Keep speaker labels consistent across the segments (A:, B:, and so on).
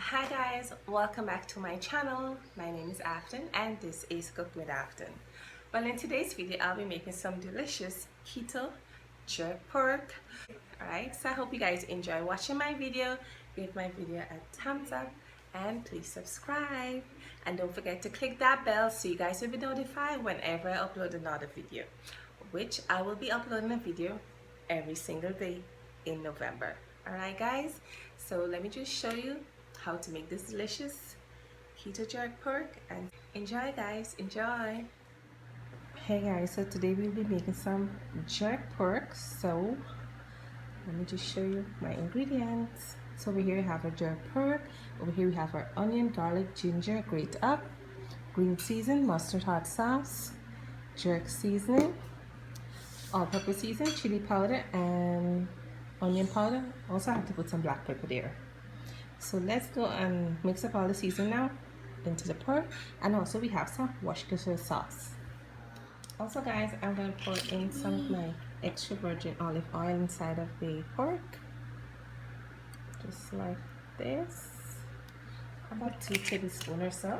A: Hi guys, welcome back to my channel. My name is Afton and this is Cook with Afton. Well, in today's video I'll be making some delicious keto jerk pork. Alright, so I hope you guys enjoy watching my video. Give my video a thumbs up and please subscribe, and don't forget to click that bell so you guys will be notified whenever I upload another video, which I will be uploading a video every single day in November. Alright guys, so let me just show you how to make this delicious keto jerk pork, and enjoy guys, enjoy. Hey guys, so today we'll be making some jerk pork. So let me just show you my ingredients. So over here we have our jerk pork, over here we have our onion, garlic, ginger grated up, green season, mustard hot sauce, jerk seasoning, all-purpose seasoning, chili powder and onion powder. Also I have to put some black pepper there. So let's go and mix up all the seasoning now into the pork, and also we have some Worcestershire sauce. Also guys, I'm going to pour in some of my extra virgin olive oil inside of the pork, just like this, about 2 tablespoons or so.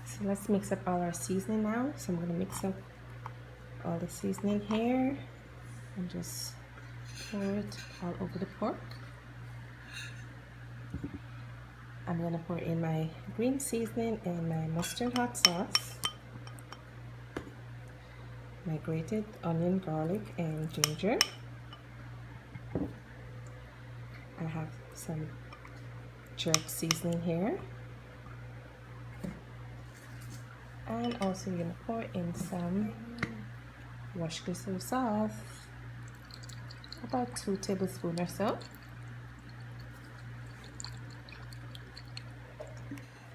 A: So let's mix up all our seasoning now. So I'm going to mix up all the seasoning here and just pour it all over the pork. I'm going to pour in my green seasoning and my mustard hot sauce, my grated onion, garlic and ginger. I have some jerk seasoning here, and also going to pour in some Worcestershire sauce, about 2 tablespoons or so.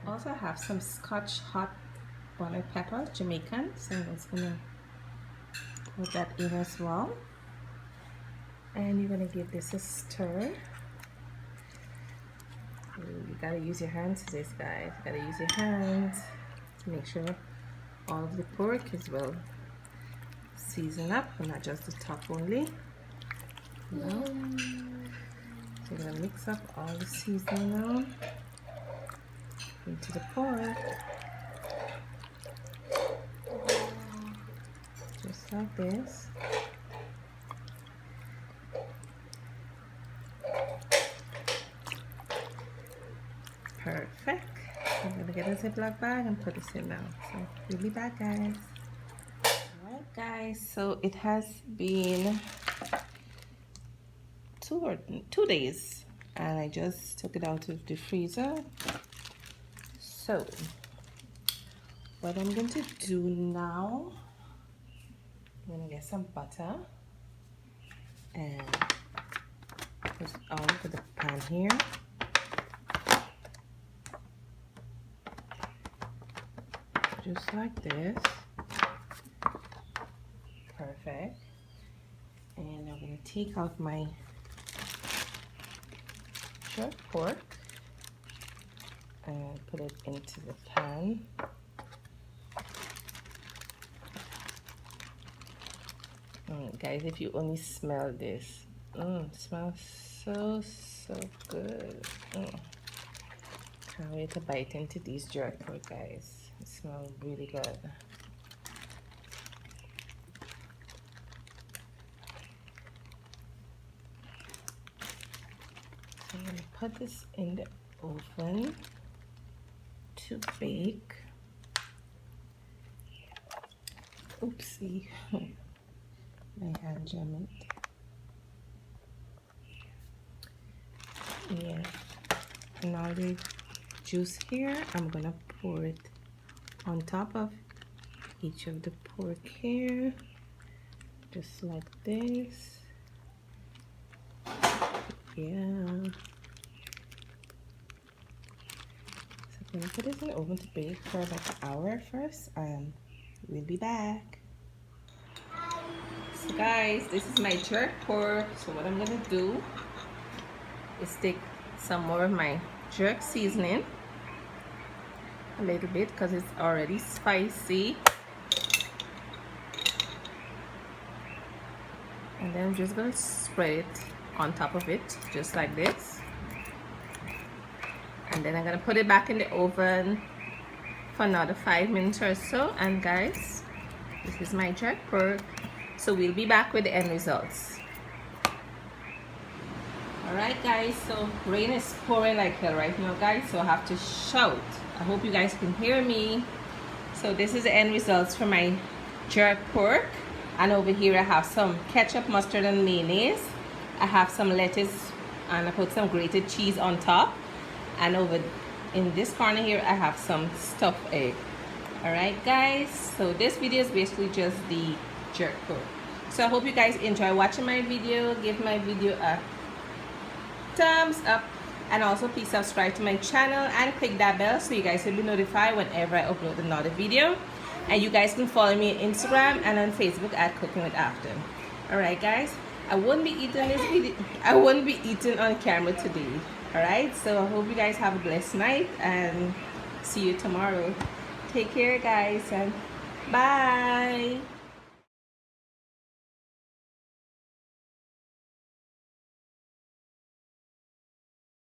A: Also I have some Scotch hot bonnet pepper, Jamaican, so I'm just gonna put that in as well. And you're gonna give this a stir. You gotta use your hands for this, guys. You gotta use your hands to make sure all of the pork is well seasoned up, and not just the top only. No. So we're gonna mix up all the seasoning now into the pork, just like this. Perfect. I'm gonna get a Ziploc bag and put this in now. So we'll be back, guys. Alright guys, so it has been 2 days and I just took it out of the freezer. So what I'm going to do now, I'm going to get some butter and put it all over the pan here. Just like this. Perfect. And I'm going to take out my jerk pork and put it into the pan. Guys, if you only smell this, it smells so good. Can't wait to bite into these jerk pork, guys. It smells really good. So I'm gonna put this in the oven to bake. Oopsie, my hand jammed. Yeah, and all the juice here, I'm gonna pour it on top of each of the pork here, just like this. Yeah. I'm gonna put this in the oven to bake for like an hour first, and we'll be back. So guys, this is my jerk pork. So what I'm gonna do is take some more of my jerk seasoning, a little bit, because it's already spicy, and then I'm just gonna spread it on top of it, just like this. And then I'm gonna put it back in the oven for another 5 minutes or so. And guys, this is my jerk pork. So we'll be back with the end results. Alright guys, so rain is pouring like hell right now guys, so I have to shout. I hope you guys can hear me. So this is the end results for my jerk pork. And over here I have some ketchup, mustard and mayonnaise. I have some lettuce and I put some grated cheese on top. And over in this corner here I have some stuffed egg. Alright guys, so this video is basically just the jerk pork. So I hope you guys enjoy watching my video. Give my video a thumbs up, and also please subscribe to my channel and click that bell so you guys will be notified whenever I upload another video. And you guys can follow me on Instagram and on Facebook at Cooking with Afton. Alright guys, I won't be eating this video, I won't be eating on camera today. Alright, so I hope you guys have a blessed night and see you tomorrow. Take care guys and bye.